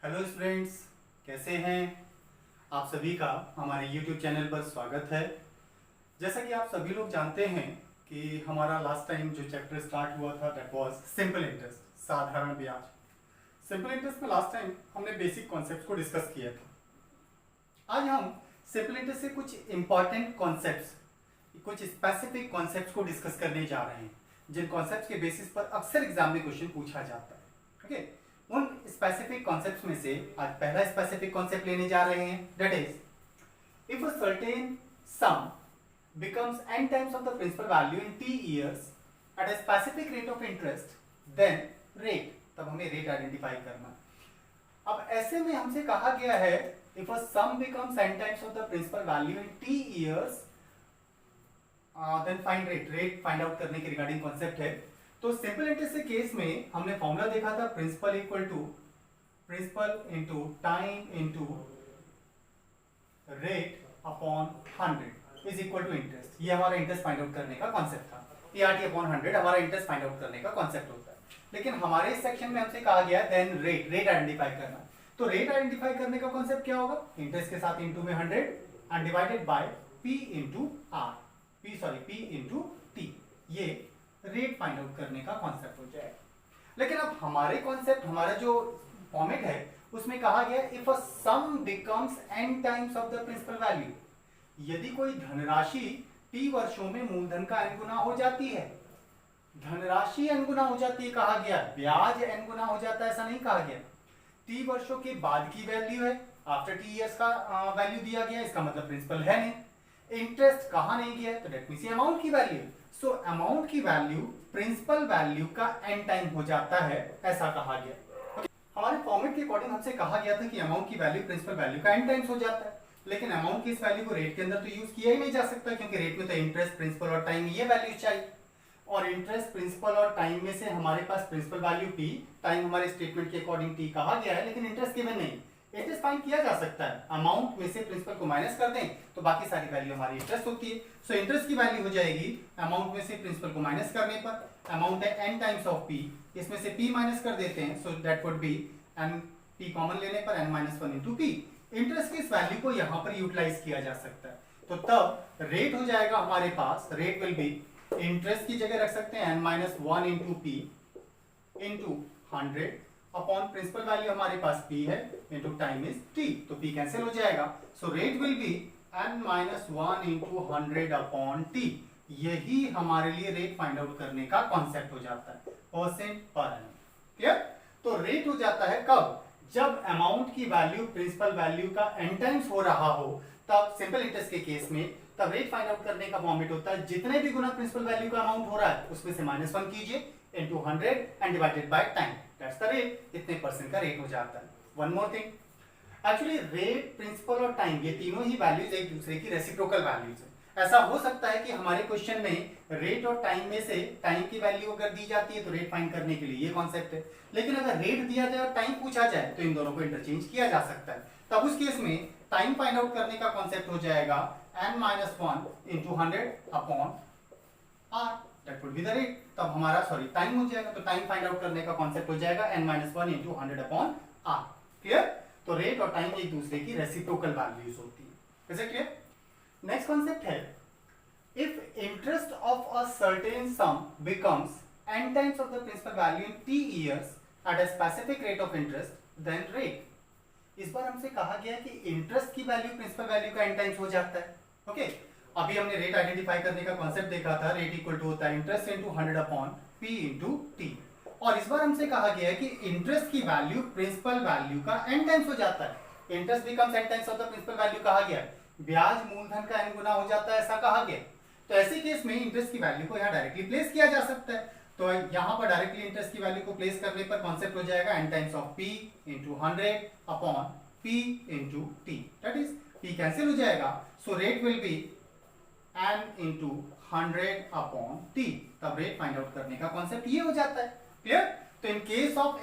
Hello students, कैसे हैं आप सभी का हमारे YouTube चैनल पर स्वागत है। जैसा कि आप सभी लोग जानते हैं कि हमारा लास्ट टाइम जो चैप्टर स्टार्ट हुआ था दैट वाज सिंपल इंटरेस्ट, साधारण ब्याज। सिंपल इंटरेस्ट में लास्ट टाइम हमने बेसिक कॉन्सेप्ट्स को डिस्कस किया था। आज हम सिंपल इंटरेस्ट से कुछ इंपॉर्टेंट कॉन्सेप्ट्स, कुछ स्पेसिफिक कॉन्सेप्ट्स को डिस्कस करने जा रहे हैं जिन कॉन्सेप्ट्स के बेसिस पर अक्सर एग्जाम में क्वेश्चन पूछा जाता है। ओके, उन स्पेसिफिक कॉन्सेप्ट्स में से आज पहला स्पेसिफिक कॉन्सेप्ट लेने जा रहे हैं, that is if a certain some becomes n times of the principal value in t years at a specific rate of interest, then rate, तब हमें रेट आइडेंटिफाई करना। अब ऐसे में हमसे कहा गया है if a sum becomes n times of the principal value in t years, then find rate, rate find out करने के रिगार्डिंग कॉन्सेप्ट है। तो सिंपल इंटरेस्ट के केस में हमने फॉर्मूला देखा था principal equal to principal into time into rate upon 100 is equal to interest. ये हमारा इंटरेस्ट फाइंड आउट करने का कॉन्सेप्ट था। ERT अपॉन 100 हमारा इंटरेस्ट फाइंड आउट करने का कॉन्सेप्ट होता है। लेकिन हमारे इस सेक्शन में हमसे कहा गया देन रेट आइडेंटिफाई करना। तो रेट आइडेंटिफाई करने का कॉन्सेप्ट क्या होगा? इंटरेस्ट के साथ इनटू में 100 and divided bye P into R, P into T। ये रेट फाइंड आउट करने का कॉन्सेप्ट हो जाएगा। लेकिन अब हमारे कॉन्सेप्ट, हमारा जो फॉर्मेट है उसमें कहा गया if a sum becomes n times of the principal value, यदि कोई धनराशि t वर्षों में मूलधन का n गुना हो जाती है। धनराशि n गुना हो जाती है कहा गया, ब्याज n गुना हो जाता है ऐसा नहीं कहा गया। t वर्षों के बाद की वैल्यू है, आफ्टर t इयर्स का वैल्यू दिया गया, इसका मतलब प्रिंसिपल है नहीं। इंटरेस्ट कहा नहीं गया तो डेट मींस अमाउंट की वैल्यू। सो अमाउंट की वैल्यू प्रिंसिपल वैल्यू का n टाइम हो जाता है ऐसा कहा गया। हमारे फॉर्मेट के अकॉर्डिंग हमसे कहा गया था कि अमाउंट की वैल्यू प्रिंसिपल वैल्यू का n टाइम्स हो जाता है। लेकिन अमाउंट की इस वैल्यू को रेट के अंदर तो यूज किया ही नहीं जा सकता, क्योंकि रेट में तो इंटरेस्ट, प्रिंसिपल और टाइम ये वैल्यू चाहिए। और इंटरेस्ट, प्रिंसिपल और टाइम में से हमारे पास प्रिंसिपल वैल्यू p, टाइम हमारे स्टेटमेंट के अकॉर्डिंग t कहा गया है, लेकिन इंटरेस्ट गिवन नहीं। इंटरेस्ट फाइंड किया जा सकता है, अमाउंट में से प्रिंसिपल को माइनस कर दें तो बाकी सारी वैल्यू हमारी इंटरेस्ट होती है। सो इंटरेस्ट की वैल्यू हो जाएगी अमाउंट में से प्रिंसिपल को माइनस करने पर, अमाउंट है n टाइम्स ऑफ p, इसमें से p माइनस कर देते हैं, so that would be n, p common लेने पर n-1 इनटू p। इंटरेस्ट की इस वैल्यू को यहां पर यूटिलाइज किया जा सकता है। तो तब रेट हो जाएगा हमारे पास, रेट विल बी, इंटरेस्ट की जगह रख सकते हैं n-1 into p into 100 upon principal value हमारे पास p है इनटू टाइम इज t, तो p कैंसिल हो जाएगा। So rate will be n-1 into 100 upon t। यही हमारे लिए रेट फाइंड आउट करने का कॉन्सेप्ट हो जाता है, परसेंट पर एनम। क्लियर? तो रेट हो जाता है कब? जब अमाउंट की वैल्यू प्रिंसिपल वैल्यू का n टाइम्स हो रहा हो, तब सिंपल इंटरेस्ट के केस में तब रेट फाइंड आउट करने का फॉर्मेट होता है जितने भी गुना प्रिंसिपल वैल्यू का अमाउंट हो रहा है उसमें से -1 कीजिए into 100 and divided by time, that's the rate. इतने परसेंट का रेट हो जाता है। One more thing, actually rate, principal और टाइम ये तीनों ही वैल्यूज एक दूसरे की रेसिप्रोकल वैल्यूज है। ऐसा हो सकता है कि हमारे क्वेश्चन में रेट और टाइम में से टाइम की वैल्यू अगर दी जाती है तो रेट फाइंड करने के लिए ये कॉन्सेप्ट है, लेकिन अगर रेट दिया जाए और टाइम पूछा जाए तो इन दोनों को इंटरचेंज किया जा सकता है। तब उस केस में टाइम फाइंड आउट करने का कॉन्सेप्ट हो जाएगा n-1 into 100 upon r, that would be the rate. तब हमारा टाइम हो जाएगा, तो टाइम फाइंड आउट करने का कॉन्सेप्ट हो जाएगा n-1 into 100 upon r। Clear? तो रेट और टाइम एक दूसरे की रेसिप्रोकल वैल्यूज होती है। Is it clear? Next concept है if interest of a certain sum becomes n times of the principal value in t years at a specific rate of interest, then rate। इस बार हमसे कहा गया कि interest की value principal value का n times हो जाता है। ओके, अभी हमने रेट आइडेंटिफाई करने का कॉन्सेप्ट देखा था, रेट इक्वल टू होता है interest into 100 upon p into t। और इस बार हमसे कहा गया है कि इंटरेस्ट की वैल्यू प्रिंसिपल वैल्यू का n टाइम्स हो जाता है। Interest becomes n times of the principal value कहा गया, ब्याज मूलधन का n गुना हो जाता है ऐसा कहा गया। तो ऐसे केस में इंटरेस्ट की वैल्यू को यहाँ डायरेक्टली प्लेस किया जा सकता है। तो यहाँ पर डायरेक्टली इंटरेस्ट की वैल्यू को प्लेस करने पर कॉन्सेप्ट हो जाएगा n times of p into 100 upon p into t, that is p cancel हो जाएगा। So rate will B n into 100 upon t। तब रेट फाइंड आउट करने का कॉन्सेप्ट ये हो जाता है। क्लियर? तो इन केस ऑफ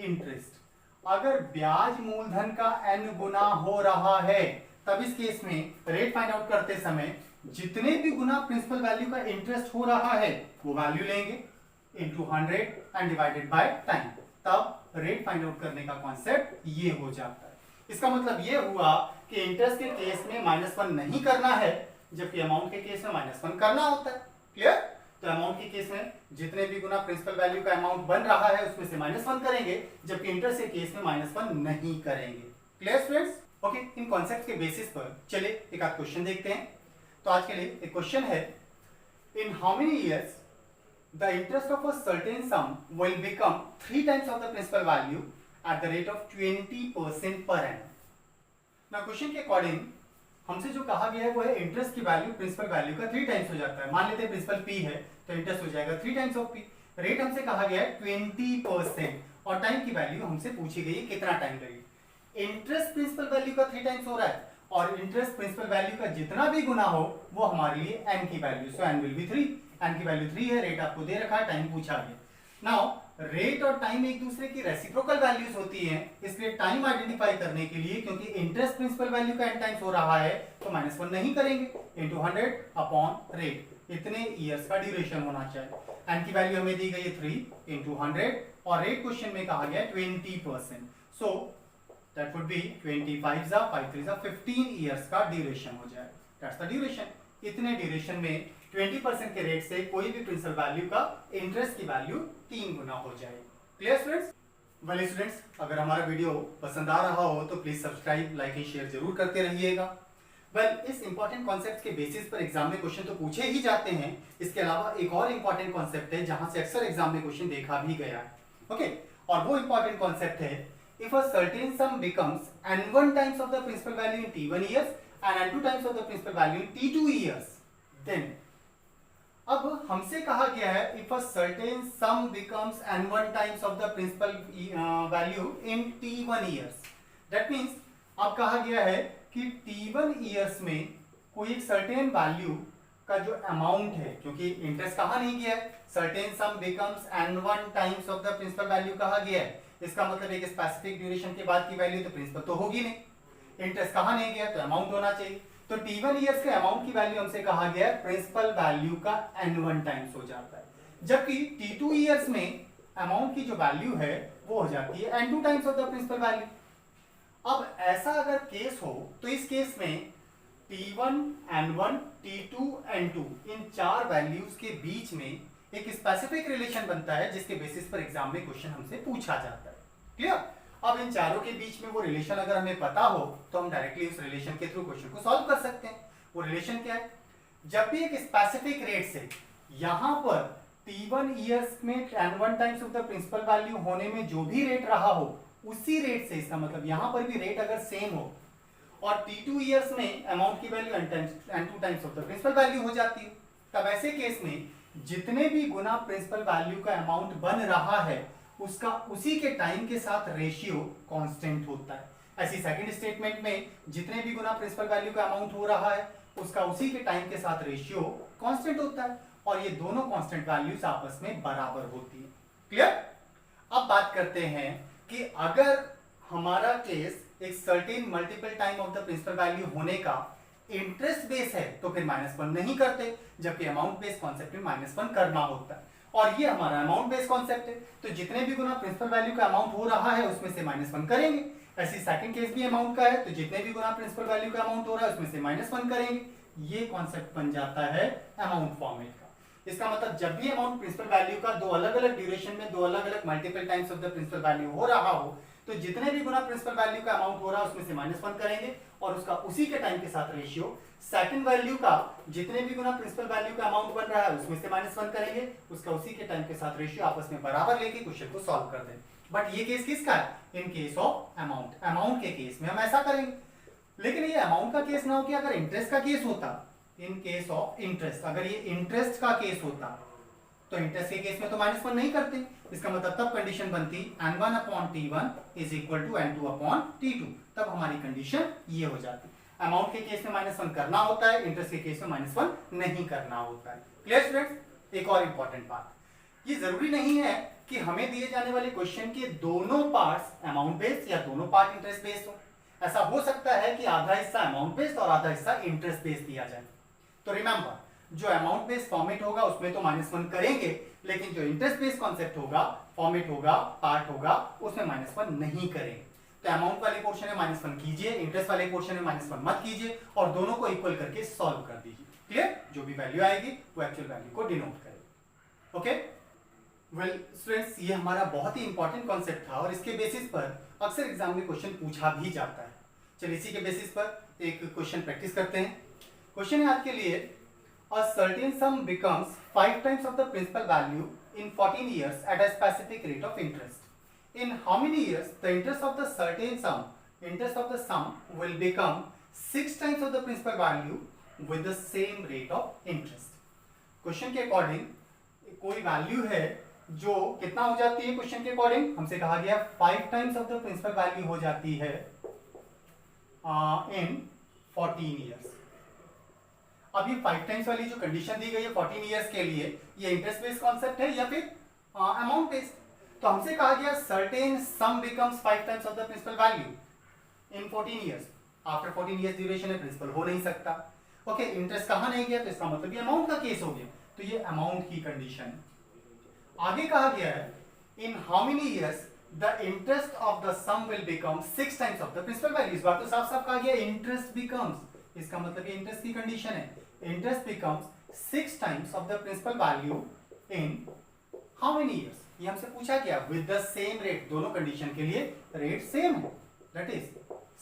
इंटरेस्ट, अगर ब्याज मूलधन का n गुना हो रहा है, तब इस केस में रेट फाइंड आउट करते समय जितने भी गुना प्रिंसिपल वैल्यू का इंटरेस्ट हो रहा है वो वैल्यू लेंगे। into 100 and divided by time, तब रेट फाइंड आउट करने का कॉन्सेप्ट ये हो जाता है। इसका मतलब ये हुआ कि इंटरेस्ट के केस में -1 नहीं करना है, जबकि अमाउंट के केस में -1 करना होता है। क्लियर? तो अमाउंट के केस में जितने भी गुना प्रिंसिपल वैल्यू का अमाउंट बन रहा है उसमें से -1 करेंगे, जबकि इंटरेस्ट के केस में -1 नहीं करेंगे। Clear students? ओके, इन कॉन्सेप्ट के बेसिस पर चलिए एक आध क्वेश्चन देखते हैं। तो आज के लिए एक क्वेश्चन है, in how many years the interest of a certain sum will become 3 times of the principal value at the rate of 20% per annum. Now question के अकॉर्डिंग हमसे जो कहा गया है वो है इंटरेस्ट की वैल्यू प्रिंसिपल वैल्यू का 3 टाइम्स हो जाता है। मान लेते हैं प्रिंसिपल P है तो इंटरेस्ट हो जाएगा 3 टाइम्स ऑफ P। रेट हमसे कहा गया है 20% और टाइम की वैल्यू हमसे पूछी गई है कितना टाइम लगेगा। इंटरेस्ट प्रिंसिपल वैल्यू का 3 टाइम्स हो रहा है और इंटरेस्ट प्रिंसिपल वैल्यू का जितना भी गुना हो वो हमारे लिए n की value, so n will be 3। n की वैल्यू 3 है, रेट आपको दे रखा है, टाइम पूछा गया। नाउ रेट और टाइम एक दूसरे की रेसिप्रोकल वैल्यूज होती हैं, इसलिए टाइम आइडेंटिफाई करने के लिए, क्योंकि इंटरेस्ट प्रिंसिपल वैल्यू का n टाइम्स हो रहा है तो -1 नहीं करेंगे, इनटू 100 अपॉन रेट, इतने इयर्स का ड्यूरेशन होना चाहिए। n की वैल्यू हमें दी गई है 3 इनटू 100 और रेट क्वेश्चन में कहा गया है 20%, सो दैट वुड बी 25 जा 5 3 जा 15 इयर्स का ड्यूरेशन हो जाए। That's the duration. इतने ड्यूरेशन में 20% के रेट से कोई भी प्रिंसिपल वैल्यू का इंटरेस्ट की वैल्यू 3 गुना हो जाएगी। Clear students? वेल स्टूडेंट्स, अगर हमारा वीडियो पसंद आ रहा हो तो please subscribe, like and share जरूर करते रहिएगा। वेल, इस इंपॉर्टेंट कॉन्सेप्ट के बेसिस पर एग्जाम में क्वेश्चन तो पूछे ही जाते हैं, इसके अलावा एक और इंपॉर्टेंट कॉन्सेप्ट है जहां से अक्सर एग्जाम में क्वेश्चन देखा भी गया है। ओके, और वो इंपॉर्टेंट कॉन्सेप्ट है, if a certain sum becomes n1 times of the principal value in t1 years and n2 times of the principal value in t2 years, then अब हमसे कहा गया है if a certain sum becomes n1 times of the principal value in t1 years, that means अब कहा गया है कि t1 years में कोई एक certain value का जो अमाउंट है, क्योंकि इंटरेस्ट कहा नहीं गया है, certain sum becomes n1 times of the principal value कहा गया है, इसका मतलब एक स्पेसिफिक ड्यूरेशन के बाद की वैल्यू तो प्रिंसिपल तो होगी नहीं, इंटरेस्ट कहा नहीं गया तो अमाउंट होना चाहिए। तो t1 इयर्स के अमाउंट की वैल्यू हमसे कहा गया है प्रिंसिपल वैल्यू का n1 टाइम्स हो जाता है, जबकि t2 इयर्स में अमाउंट की जो वैल्यू है वो हो जाती है n2 times of the principal value. अब ऐसा अगर केस हो तो इस केस में t1 n1 t2 n2 इन चार वैल्यूज के बीच में एक स्पेसिफिक रिलेशन बनता है जिसके बेसिस पर एग्जाम में क्वेश्चन हमसे पूछा जाता है। क्लियर? अब इन चारों के बीच में वो रिलेशन अगर हमें पता हो तो हम डायरेक्टली उस रिलेशन के थ्रू क्वेश्चन को सॉल्व कर सकते हैं। वो रिलेशन क्या है? जब भी एक स्पेसिफिक रेट से यहां पर t1 इयर्स में n1 times of the principal value होने में जो भी रेट रहा हो उसी रेट से, इसका मतलब यहां पर भी रेट अगर सेम हो और t2 इयर्स में अमाउंट की value n2 times of the principal value हो जाती है, तब ऐसे केस में जितने भी गुना प्रिंसिपल वैल्यू का अमाउंट बन रहा है उसका उसी के टाइम के साथ रेशियो कांस्टेंट होता है। ऐसी सेकंड स्टेटमेंट में जितने भी गुना प्रिंसिपल वैल्यू का अमाउंट हो रहा है उसका उसी के टाइम के साथ रेशियो कांस्टेंट होता है और ये दोनों कांस्टेंट वैल्यूज आपस में बराबर होती है। क्लियर? अब बात करते हैं कि अगर हमारा केस एक certain multiple time of the principal value होने का इंटरेस्ट बेस है तो फिर -1 नहीं करते, जबकि अमाउंट बेस कॉन्सेप्ट में -1 करना होता है और ये हमारा अमाउंट बेस कॉन्सेप्ट है, तो जितने भी गुना प्रिंसिपल वैल्यू का अमाउंट हो रहा है उसमें से -1 करेंगे। ऐसी सेकंड केस भी अमाउंट का है तो जितने भी गुना प्रिंसिपल वैल्यू का अमाउंट हो रहा है उसमें से -1 करेंगे। ये कॉन्सेप्ट बन जाता है अमाउंट फॉर्मेट का। इसका मतलब जब भी अमाउंट प्रिंसिपल वैल्यू का दो अलग अलग ड्यूरेशन में दो अलग अलग multiple times of the principal value हो रहा हो तो जितने भी गुना प्रिंसिपल वैल्यू का अमाउंट हो रहा है उसमें से -1 करेंगे और उसका उसी के टाइम के साथ रेशियो सेकंड वैल्यू का जितने भी गुना प्रिंसिपल वैल्यू का अमाउंट बन रहा है उसमें से -1 करेंगे, उसका उसी के टाइम के साथ रेशियो आपस में बराबर लेके क्वेश्चन को सॉल्व कर देंगे। बट ये केस किसका है? इन केस ऑफ अमाउंट के केस में हम ऐसा करेंगे। लेकिन ये अमाउंट का केस ना हो कि अगर इंटरेस्ट का केस होता, इन केस ऑफ इंटरेस्ट, अगर ये इंटरेस्ट का केस होता तो इंटरेस्ट के केस में तो -1 नहीं करते, इसका मतलब तब कंडीशन बनती n1 upon t1 is equal to n2 upon t2, तब हमारी कंडीशन ये हो जाती। अमाउंट के केस में -1 करना होता है, इंटरेस्ट के केस में -1 नहीं करना होता है। Clear students? एक और इंपॉर्टेंट बात, ये जरूरी नहीं है कि हमें दिए जाने वाले क्वेश्चन के दोनों पार्ट्स अमाउंट बेस्ड या दोनों पार्ट इंटरेस्ट बेस्ड हो। ऐसा हो सकता है कि आधा हिस्सा अमाउंट बेस्ड और आधा हिस्सा इंटरेस्ट बेस्ड दिया जाए। तो रिमेंबर, जो अमाउंट बेस्ड फॉर्मेट होगा उसमें तो -1 करेंगे, लेकिन जो इंटरेस्ट बेस्ड कॉन्सेप्ट होगा, फॉर्मेट होगा, पार्ट होगा, उसमें -1 नहीं करेंगे। तो अमाउंट वाले पोर्शन में -1 कीजिए, इंटरेस्ट वाले पोर्शन में -1 मत कीजिए और दोनों को इक्वल करके सॉल्व कर दीजिए। क्लियर? जो भी वैल्यू आएगी वो एक्चुअल वैल्यू को डिनोट करेगी। ओके वेल स्टूडेंट्स, ये हमारा बहुत ही इंपॉर्टेंट कॉन्सेप्ट था और इसके बेसिस पर अक्सर एग्जाम में क्वेश्चन पूछा भी जाता है। चलिए इसी के बेसिस पर एक क्वेश्चन प्रैक्टिस करते हैं। क्वेश्चन है आपके लिए, a certain sum becomes 5 times of the principal value in 14 years at a specific rate of interest. In how many years the interest of the sum will become 6 times of the principal value with the same rate of interest? Question के according कोई value है जो कितना हो जाती है, question के according हमसे कहा गया 5 times of the principal value हो जाती है इन 14 ईयर्स। अब ये 5 टाइम्स वाली जो कंडीशन दी गई है 14 ईयर्स के लिए, ये इंटरेस्ट बेस्ड कॉन्सेप्ट है या फिर अमाउंट बेस्ड? तो हमसे कहा गया certain sum becomes 5 times of the principal value in 14 years. After 14 years duration है, प्रिंसिपल हो नहीं सकता। ओके, इंटरेस्ट कहां नहीं गया, तो इसका मतलब ये अमाउंट का केस हो गया, तो ये अमाउंट की कंडीशन। आगे कहा गया है in how many years the interest of the sum will become 6 times of the principal value. इस बार तो साफ साफ कहा गया इंटरेस्ट बिकम्स, इसका मतलब ये इंटरेस्ट की कंडीशन है। Interest becomes 6 times of the principal value in how many years. ये हमसे पूछा गया विद द सेम रेट, दोनों कंडीशन के लिए रेट सेम है, दैट इज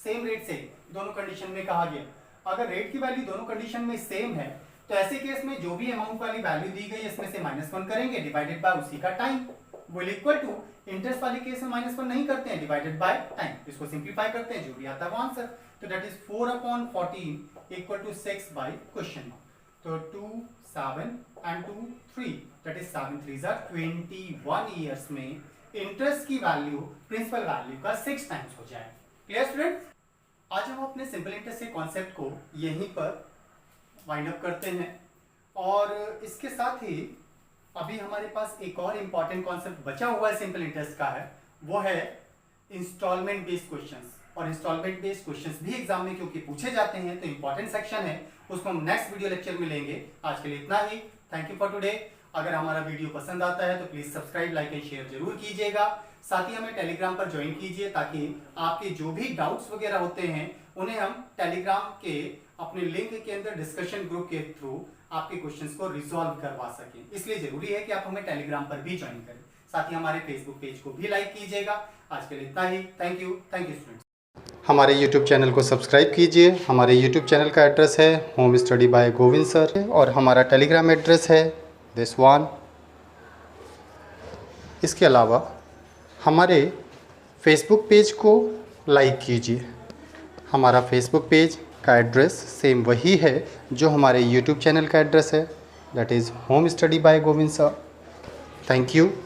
सेम रेट से दोनों कंडीशन में कहा गया। अगर रेट की वैल्यू दोनों कंडीशन में सेम है तो ऐसे केस में जो भी अमाउंट वाली वैल्यू दी गई इसमें से -1 करेंगे डिवाइडेड बाय उसी का time, will equal to interest वाले केस में -1 नहीं करते हैं, डिवाइडेड बाय टाइम। इसको सिंपलीफाई करते हैं, जो भी आता है वो आंसर। तो that is 4/14 equal to 6 by question mark. तो 2 7 and 2 3 that is 7 3s are 21 years में इंटरेस्ट की वैल्यू प्रिंसिपल वैल्यू का 6 टाइम्स हो जाए। Clear students? आज हम अपने सिंपल इंटरेस्ट के कॉन्सेप्ट को यहीं पर वाइंड अप करते हैं और इसके साथ ही अभी हमारे पास एक और इंपॉर्टेंट कॉन्सेप्ट बचा हुआ है सिंपल इंटरेस्ट का है, वो है इंस्टॉलमेंट बेस्ड क्वेश्चंस। और इंस्टॉलमेंट बेस्ड क्वेश्चंस भी एग्जाम में क्योंकि पूछे जाते हैं तो इंपॉर्टेंट सेक्शन है, उसको हम नेक्स्ट वीडियो लेक्चर में लेंगे। आज के लिए इतना ही। Thank you for today. अगर हमारा वीडियो पसंद आता है तो please subscribe, like and share जरूर कीजिएगा। साथ ही हमें टेलीग्राम पर ज्वाइन कीजिए ताकि आपके जो भी डाउट्स वगैरह होते हैं उन्हें हम टेलीग्राम के अपने लिंक के अंदर डिस्कशन ग्रुप के थ्रू आपके क्वेश्चंस को रिजॉल्व करवा सकें। इसलिए जरूरी है कि आप हमें टेलीग्राम पर भी ज्वाइन करें। साथ ही हमारे फेसबुक पेज को भी लाइक कीजिएगा। आज के लिए इतना ही। Thank you students. हमारे YouTube चैनल को सब्सक्राइब कीजिए। हमारे YouTube चैनल का एड्रेस है home study by Govind sir और हमारा टेलीग्राम एड्रेस है दिस वन। इसके अलावा हमारे फेसबुक पेज को लाइक कीजिए। हमारा फेसबुक पेज का एड्रेस सेम वही है जो हमारे YouTube चैनल का एड्रेस है, that is home study by Govind sir. Thank you.